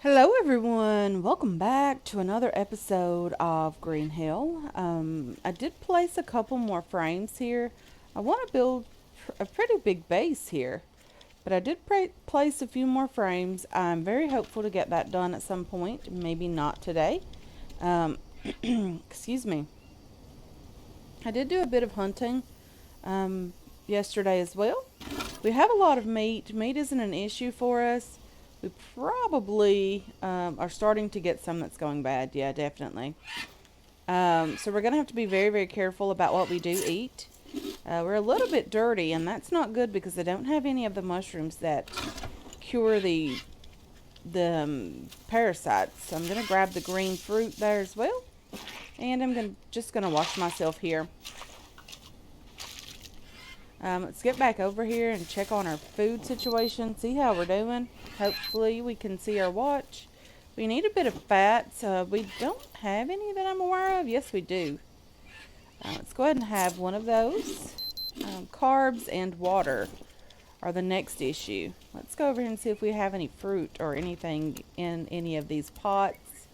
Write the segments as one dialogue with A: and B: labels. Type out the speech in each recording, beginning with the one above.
A: Hello everyone, welcome back to another episode of Green Hill. I did place a couple more frames here. I want to build a pretty big base here, but I did place a few more frames. I'm very hopeful to get that done at some point, maybe not today. Um, excuse me. I did do a bit of hunting yesterday as well. We have a lot of meat. Meat isn't an issue for us. We probably are starting to get some that's going bad. Yeah, definitely. So we're going to have to be very, very careful about what we do eat. We're a little bit dirty, and that's not good because I don't have any of the mushrooms that cure the parasites. So I'm going to grab the green fruit there as well. And I'm just going to wash myself here. Let's get back over here and check on our food situation, see how we're doing. Hopefully we can see our watch. We need a bit of fat. We don't have any that I'm aware of. Yes, we do. Let's go ahead and have one of those. Carbs and water are the next issue. Let's go over here and see if we have any fruit or anything in any of these pots.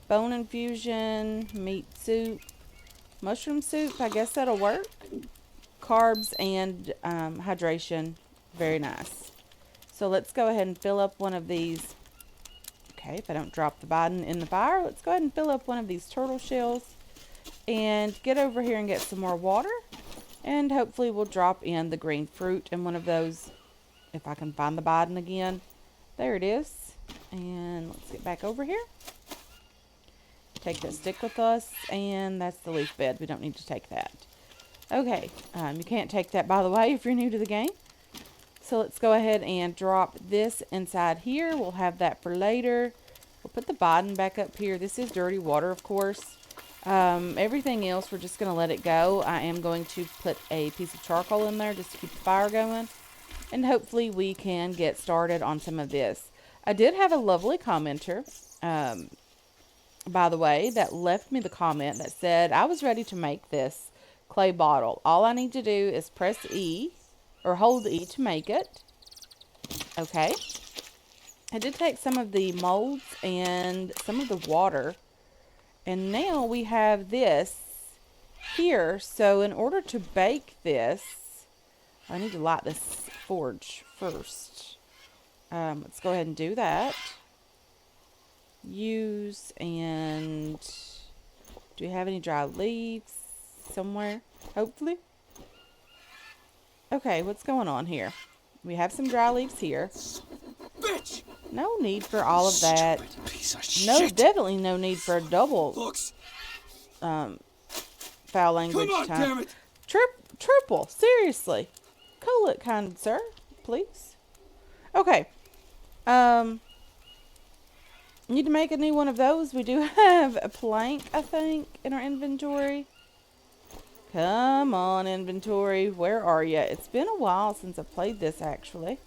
A: Bone infusion, meat soup, mushroom soup. I guess that'll work. Carbs and hydration. Very nice. So let's go ahead and fill up one of these. Okay, if I don't drop the Bidon in the fire, let's go ahead and fill up one of these turtle shells and get over here and get some more water. And hopefully we'll drop in the green fruit in one of those, if I can find the Bidon again. There it is. And let's get back over here. Take that stick with us, and that's the leaf bed. We don't need to take that. Okay, you can't take that, by the way, if you're new to the game. So let's go ahead and drop this inside here. We'll have that for later. We'll put the Bidon back up here. This is dirty water, of course. Everything else, we're just going to let it go. I am going to put a piece of charcoal in there just to keep the fire going. And hopefully we can get started on some of this. I did have a lovely commenter, by the way, that left me the comment that said, I was ready to make this clay bottle. All I need to do is press E or hold E to make it. Okay. I did take some of the molds and some of the water, and now we have this here. So in order to bake this, I need to light this forge first. Let's go ahead and do that. Use, and do we have any dry leaves somewhere? Hopefully. Okay, what's going on here? We have some dry leaves here.
B: Bitch!
A: No need for all of that.
B: Piece of
A: No,
B: shit.
A: definitely no need for a double
B: Looks.
A: foul language
B: Come on,
A: time.
B: damn it!
A: Triple, seriously. Cool it, kind sir, please. Okay. Need to make a new one of those. We do have a plank, I think, in our inventory. Come on, inventory. Where are you? It's been a while since I played this, actually.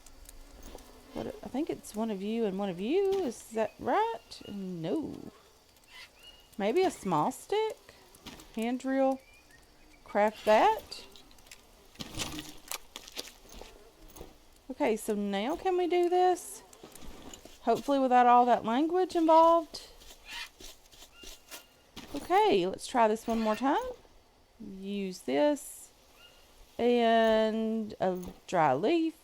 A: I think it's one of you and one of you. Is that right? No. Maybe a small stick? Hand drill? Craft that? Okay, so now can we do this? Hopefully without all that language involved. Okay, let's try this one more time. Use this and a dry leaf.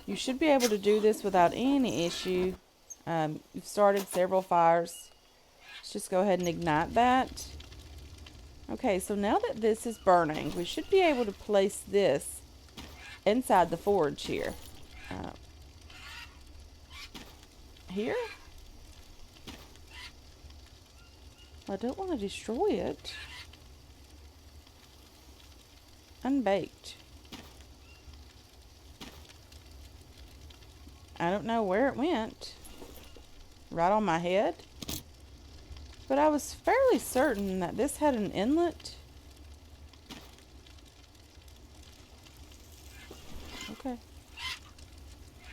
A: You should be able to do this without any issue. You've started several fires. Let's just go ahead and ignite that. Okay, so now that this is burning, we should be able to place this inside the forge here. Here? I don't want to destroy it. Unbaked. I don't know where it went. Right on my head. But I was fairly certain that this had an inlet. Okay.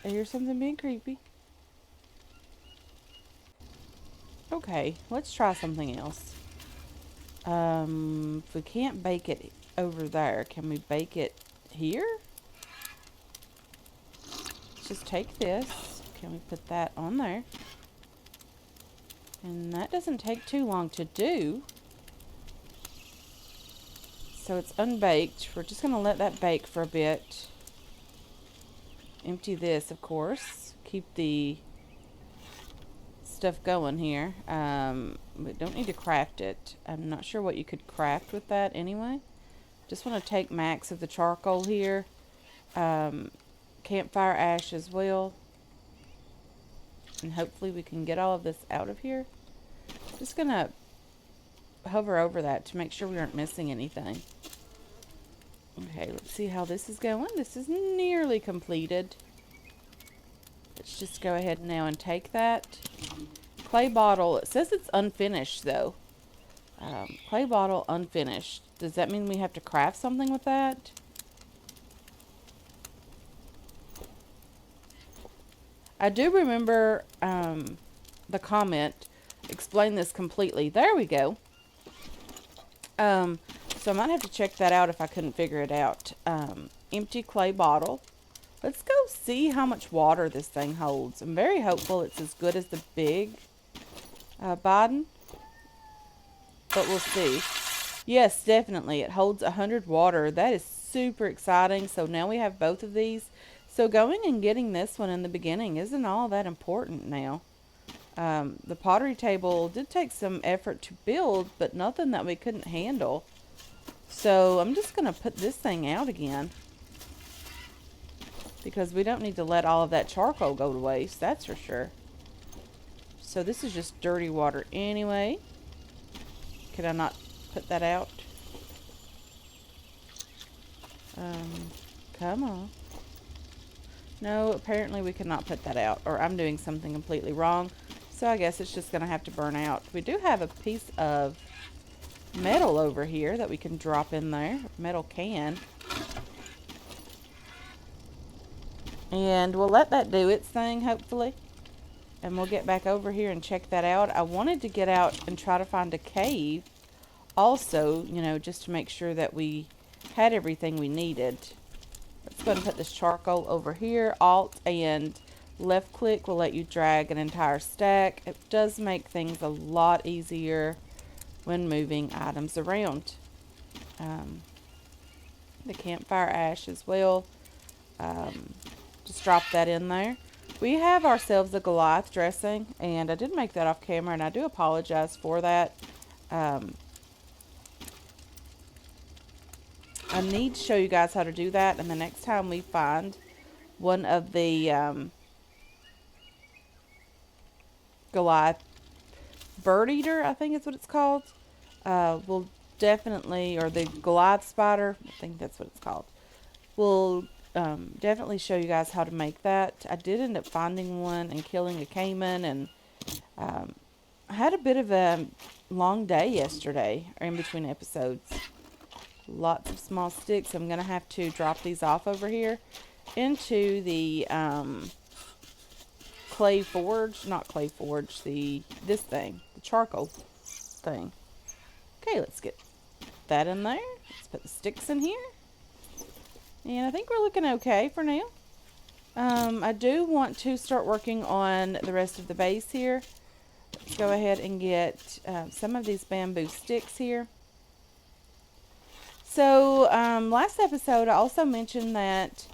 A: I hear something being creepy. Okay, let's try something else. If we can't bake it over there, can we bake it here? Let's just take this. Can we put that on there? And that doesn't take too long to do. So it's unbaked. We're just going to let that bake for a bit. Empty this, of course. Keep the stuff going here. We don't need to craft it. I'm not sure what you could craft with that anyway. Just want to take max of the charcoal here. Campfire ash as well. And hopefully we can get all of this out of here. Just going to hover over that to make sure we aren't missing anything. Okay, let's see how this is going. This is nearly completed. Let's just go ahead now and take that. Clay bottle, it says it's unfinished though. Clay bottle unfinished. Does that mean we have to craft something with that? I do remember the comment. Explain this completely. There we go. So I might have to check that out if I couldn't figure it out. Empty clay bottle. Let's go see how much water this thing holds. I'm very hopeful it's as good as the big Bidon. But we'll see. Yes, definitely. It holds 100 water. That is super exciting. So now we have both of these. So going and getting this one in the beginning isn't all that important now. The pottery table did take some effort to build, but nothing that we couldn't handle. So I'm just going to put this thing out again. Because we don't need to let all of that charcoal go to waste, that's for sure. So this is just dirty water anyway. Could I not put that out? Come on. No, apparently we could not put that out. Or I'm doing something completely wrong. So I guess it's just going to have to burn out. We do have a piece of metal over here that we can drop in there. Metal can. And we'll let that do its thing, hopefully. And we'll get back over here and check that out. I wanted to get out and try to find a cave. Also, you know, just to make sure that we had everything we needed. Let's go ahead and put this charcoal over here. Alt and left click will let you drag an entire stack. It does make things a lot easier when moving items around. The campfire ash as well. Just drop that in there. We have ourselves a Goliath dressing, and I did make that off camera, and I do apologize for that. I need to show you guys how to do that, and the next time we find one of the Goliath bird eater, I think is what it's called, we'll definitely, or the Goliath spider, I think that's what it's called, we'll definitely show you guys how to make that. I did end up finding one and killing a caiman, and I had a bit of a long day yesterday, or in between episodes. Lots of small sticks. I'm going to have to drop these off over here into the clay forge, not clay forge, this thing, the charcoal thing. Okay, let's get that in there. Let's put the sticks in here. And I think we're looking okay for now. I do want to start working on the rest of the base here. Let's go ahead and get some of these bamboo sticks here. So, last episode I also mentioned that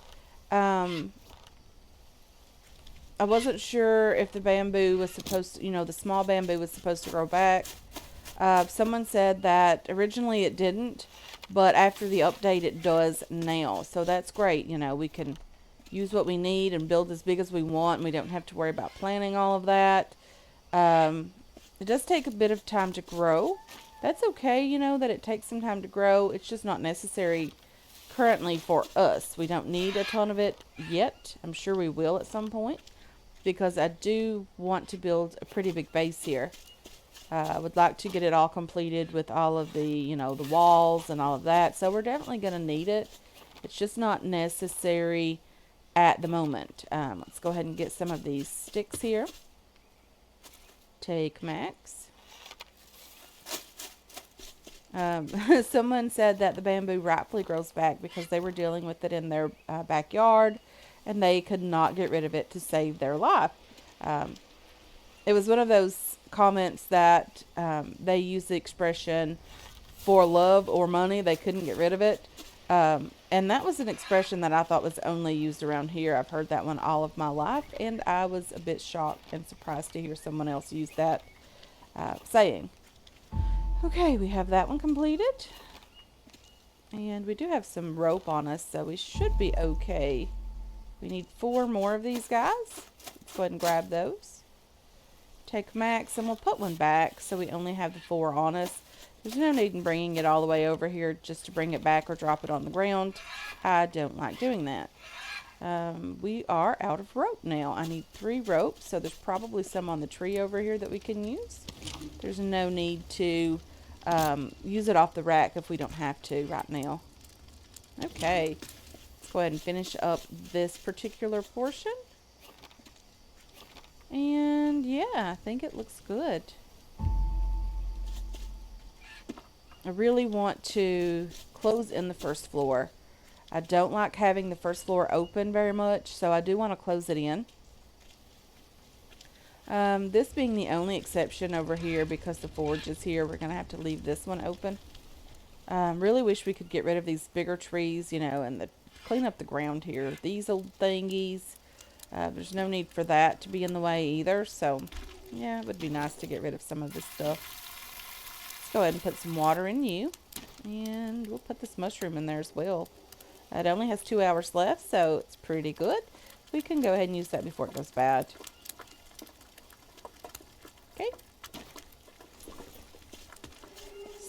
A: I wasn't sure if the bamboo was supposed to, the small bamboo was supposed to grow back. Someone said that originally it didn't, but after the update it does now. So that's great. We can use what we need and build as big as we want, and we don't have to worry about planting all of that. It does take a bit of time to grow. That's okay, that it takes some time to grow. It's just not necessary currently for us. We don't need a ton of it yet. I'm sure we will at some point, because I do want to build a pretty big base here. I would like to get it all completed with all of the, the walls and all of that. So we're definitely going to need it. It's just not necessary at the moment. Let's go ahead and get some of these sticks here. Take max. Someone said that the bamboo rightfully grows back because they were dealing with it in their backyard, and they could not get rid of it to save their life. It was one of those comments that they use the expression for love or money. They couldn't get rid of it. And that was an expression that I thought was only used around here. I've heard that one all of my life, and I was a bit shocked and surprised to hear someone else use that saying. Okay, we have that one completed. And we do have some rope on us, so we should be okay. We need 4 more of these guys. Let's go ahead and grab those. Take Max, and we'll put one back so we only have the 4 on us. There's no need in bringing it all the way over here just to bring it back or drop it on the ground. I don't like doing that. We are out of rope now. I need 3 ropes, so there's probably some on the tree over here that we can use. There's no need to use it off the rack if we don't have to right now. Okay, let's go ahead and finish up this particular portion. And yeah, I think it looks good. I really want to close in the first floor. I don't like having the first floor open very much, so I do want to close it in. This being the only exception over here because the forge is here, we're going to have to leave this one open. Really wish we could get rid of these bigger trees, you know, and clean up the ground here. These old thingies, there's no need for that to be in the way either, so yeah, it would be nice to get rid of some of this stuff. Let's go ahead and put some water in you, and we'll put this mushroom in there as well. It only has 2 hours left, so it's pretty good. We can go ahead and use that before it goes bad. Okay.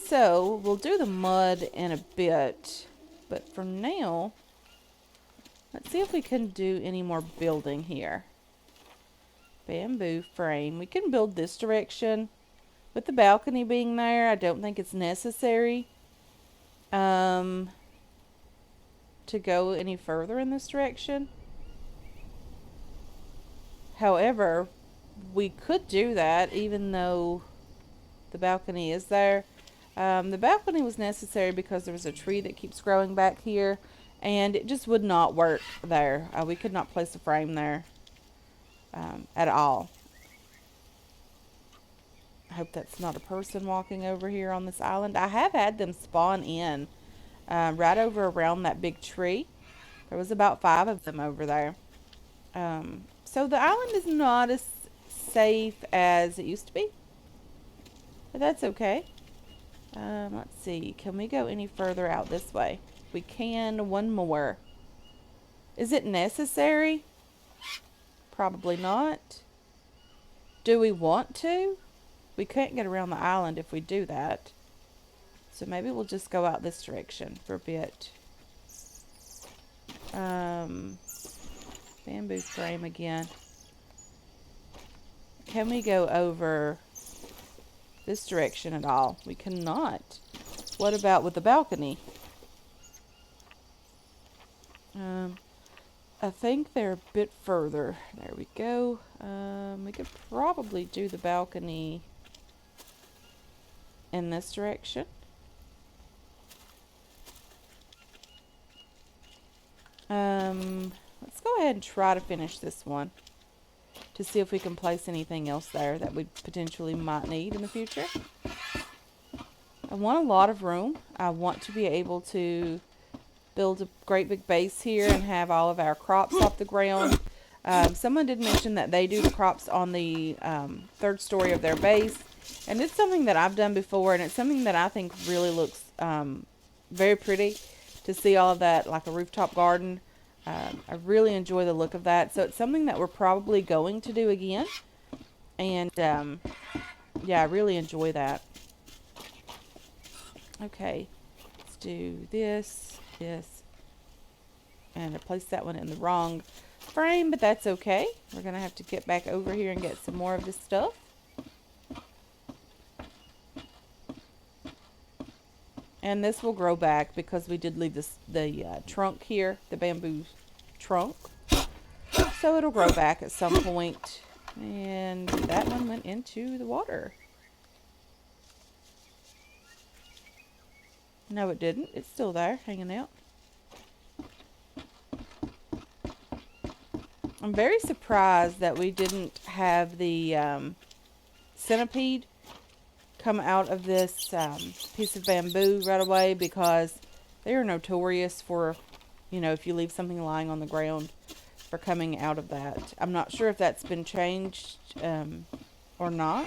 A: So, we'll do the mud in a bit, but for now, let's see if we can do any more building here. Bamboo frame. We can build this direction. With the balcony being there, I don't think it's necessary to go any further in this direction. However, we could do that even though the balcony is there. The balcony was necessary because there was a tree that keeps growing back here, and it just would not work there. We could not place a frame there at all. I hope that's not a person walking over here on this island. I have had them spawn in right over around that big tree. There was about 5 of them over there. So the island is not as safe as it used to be, but that's okay. Let's see, can we go any further out this way? We can. One more. Is it necessary? Probably not. Do we want to? We can't get around the island if we do that. So maybe we'll just go out this direction for a bit. Bamboo frame again. Can we go over this direction at all? We cannot. What about with the balcony? I think they're a bit further. There we go. We could probably do the balcony in this direction. Let's go ahead and try to finish this one to see if we can place anything else there that we potentially might need in the future. I want a lot of room. I want to be able to build a great big base here and have all of our crops off the ground. Someone did mention that they do the crops on the 3rd story of their base, and it's something that I've done before, and it's something that I think really looks very pretty to see all of that like a rooftop garden. I really enjoy the look of that, so it's something that we're probably going to do again, and yeah, I really enjoy that. Okay, let's do this, and I placed that one in the wrong frame, but that's okay. We're gonna have to get back over here and get some more of this stuff. And this will grow back because we did leave the trunk here, the bamboo trunk. So it'll grow back at some point. And that one went into the water. No, it didn't. It's still there, hanging out. I'm very surprised that we didn't have the centipede come out of this piece of bamboo right away, because they are notorious for, you know, if you leave something lying on the ground, for coming out of that. I'm not sure if that's been changed or not,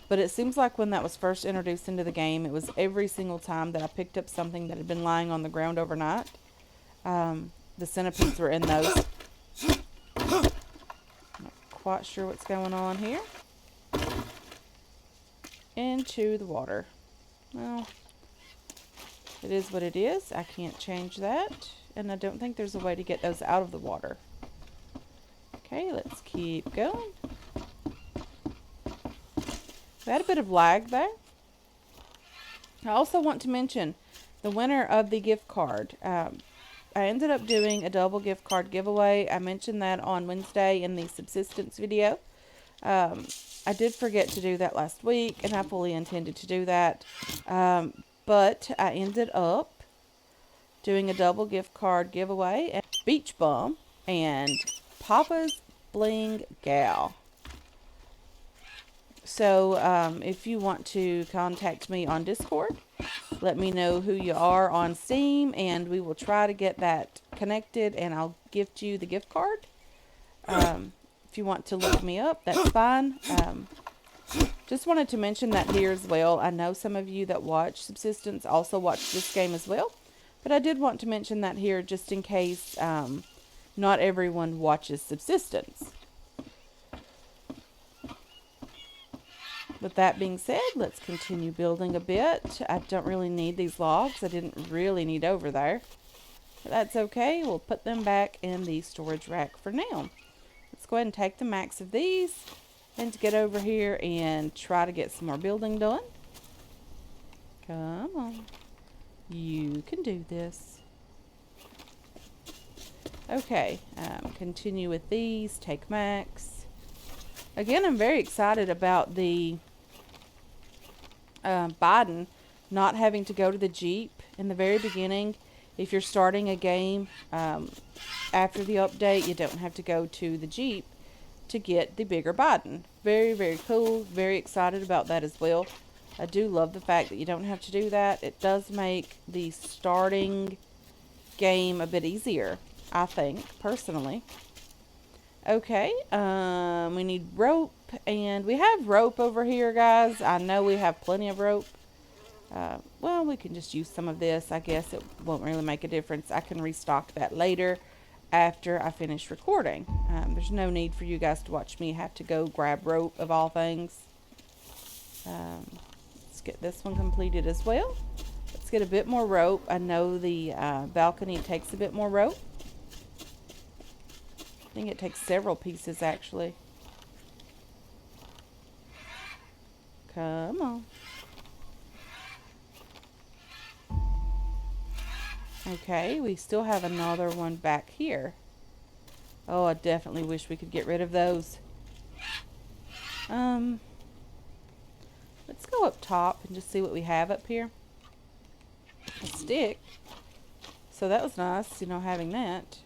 A: but it seems like when that was first introduced into the game, it was every single time that I picked up something that had been lying on the ground overnight, the centipedes were in those. Not quite sure what's going on here. Into the water. Well, it is what it is. I can't change that. And I don't think there's a way to get those out of the water. Okay, let's keep going. We had a bit of lag there. I also want to mention the winner of the gift card. I ended up doing a double gift card giveaway. I mentioned that on Wednesday in the subsistence video. I did forget to do that last week, and I fully intended to do that. But I ended up doing a double gift card giveaway at Beach Bum and Papa's Bling Gal. So if you want to contact me on Discord, let me know who you are on Steam, and we will try to get that connected, and I'll gift you the gift card. If you want to look me up, that's fine. Just wanted to mention that here as well. I know some of you that watch Subsistence also watch this game as well, but I did want to mention that here just in case not everyone watches Subsistence. With that being said, let's continue building a bit. I don't really need these logs. I didn't really need over there. But that's okay. We'll put them back in the storage rack for now. Let's go ahead and take the max of these and to get over here and try to get some more building done. Come on. You can do this. Okay, continue with these. Take max. Again, I'm very excited about the Bidon not having to go to the Jeep in the very beginning. If you're starting a game after the update, you don't have to go to the Jeep to get the bigger Bidon. Very, very cool. Very excited about that as well. I do love the fact that you don't have to do that. It does make the starting game a bit easier, I think, personally. Okay, we need rope, and we have rope over here, guys. I know we have plenty of rope. Well, we can just use some of this. I guess it won't really make a difference. I can restock that later after I finish recording. There's no need for you guys to watch me have to go grab rope of all things. Let's get this one completed as well. Let's get a bit more rope. I know the balcony takes a bit more rope. I think it takes several pieces actually. Come on. Okay, we still have another one back here. Oh, I definitely wish we could get rid of those. Let's go up top and just see what we have up here. A stick. So that was nice, you know, having that.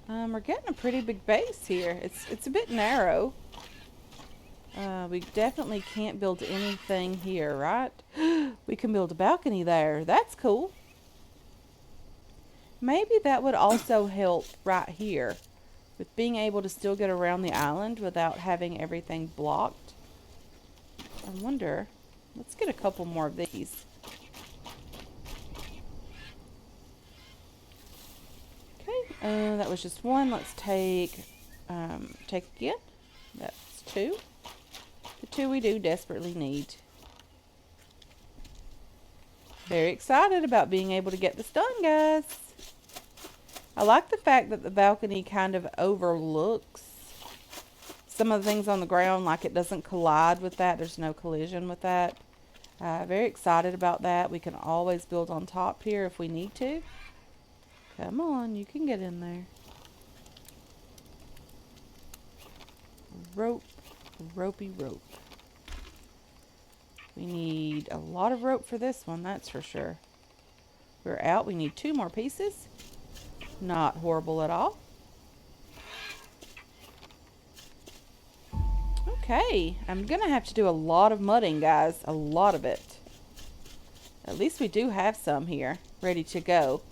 A: We're getting a pretty big base here. It's a bit narrow. We definitely can't build anything here, right? We can build a balcony there. That's cool. Maybe that would also help right here with being able to still get around the island without having everything blocked. I wonder. Let's get a couple more of these. Okay, that was just one. Let's take again. That's two. The two we do desperately need. Very excited about being able to get this done, guys. I like the fact that the balcony kind of overlooks some of the things on the ground, like it doesn't collide with that. There's no collision with that. Very excited about that. We can always build on top here if we need to. Come on, you can get in there. Rope, ropey rope. We need a lot of rope for this one, that's for sure. We're out. We need 2 more pieces. Not horrible at all. Okay, I'm gonna have to do a lot of mudding, guys. A lot of it. At least we do have some here ready to go.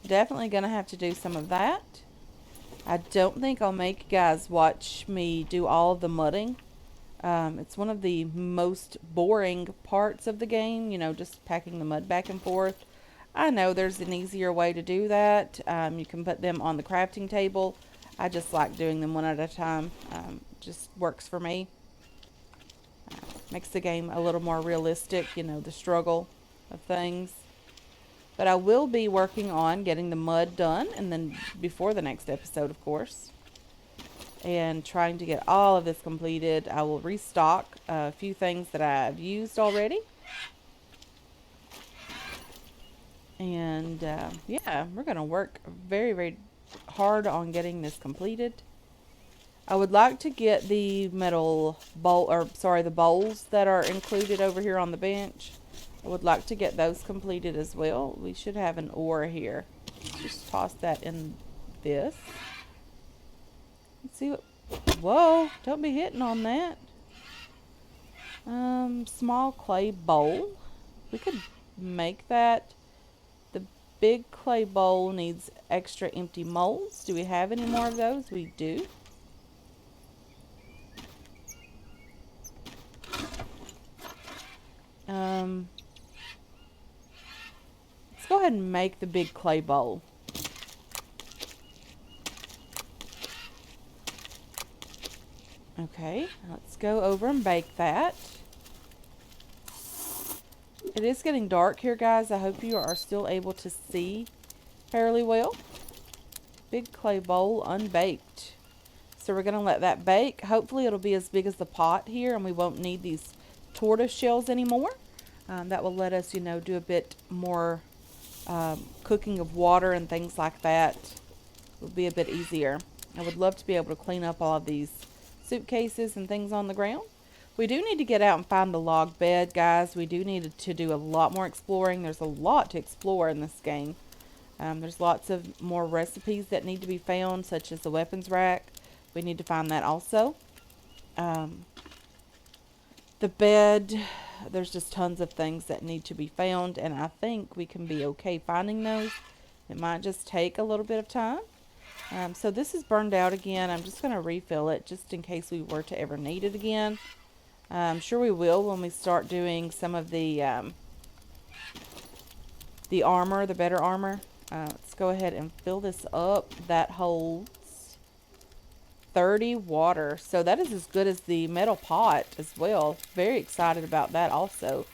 A: Definitely gonna have to do some of that. I don't think I'll make you guys watch me do all of the mudding. It's one of the most boring parts of the game, you know, just packing the mud back and forth. I know there's an easier way to do that. You can put them on the crafting table. I just like doing them one at a time. Just works for me. Makes the game a little more realistic, you know, the struggle of things. But I will be working on getting the mud done, and then before the next episode, of course. And trying to get all of this completed. I will restock a few things that I've used already. And yeah, we're going to work very, very hard on getting this completed. I would like to get the metal bowl, or sorry, the bowls that are included over here on the bench. I would like to get those completed as well. We should have an ore here. Just toss that in this. Let's see what. Whoa! Don't be hitting on that. Small clay bowl. We could make that. The big clay bowl needs extra empty molds. Do we have any more of those? We do. Let's go ahead and make the big clay bowl. Okay, let's go over and bake that. It is getting dark here, guys. I hope you are still able to see fairly well. Big clay bowl unbaked. So we're going to let that bake. Hopefully it'll be as big as the pot here and we won't need these tortoise shells anymore. That will let us, you know, do a bit more cooking of water and things like that. It will be a bit easier. I would love to be able to clean up all of these suitcases and things on the ground. We do need to get out and find the log bed, guys. We do need to do a lot more exploring. There's a lot to explore in this game. There's lots of more recipes that need to be found, such as the weapons rack. We need to find that also. The bed, there's just tons of things that need to be found, and I think we can be okay finding those. It might just take a little bit of time. So this is burned out again. I'm just going to refill it just in case we were to ever need it again. I'm sure we will when we start doing some of the armor, the better armor. Let's go ahead and fill this up. That holds 30 water. So that is as good as the metal pot as well. Very excited about that also.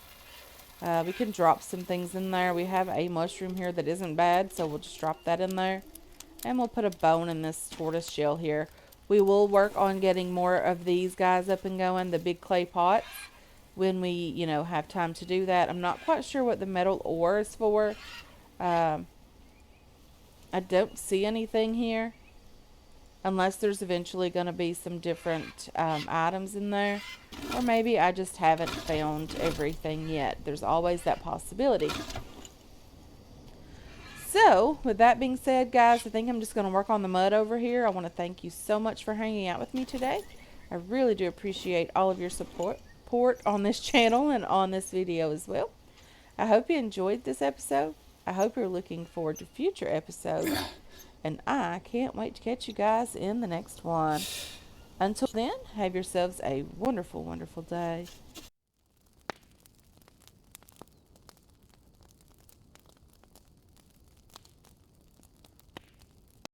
A: We can drop some things in there. We have a mushroom here that isn't bad, so we'll just drop that in there. And we'll put a bone in this tortoise shell here. We will work on getting more of these guys up and going, the big clay pots, when we, you know, have time to do that. I'm not quite sure what the metal ore is for. I don't see anything here. Unless there's eventually going to be some different items in there. Or maybe I just haven't found everything yet. There's always that possibility. So, with that being said, guys, I think I'm just going to work on the mud over here. I want to thank you so much for hanging out with me today. I really do appreciate all of your support on this channel and on this video as well. I hope you enjoyed this episode. I hope you're looking forward to future episodes. And I can't wait to catch you guys in the next one. Until then, have yourselves a wonderful, wonderful day.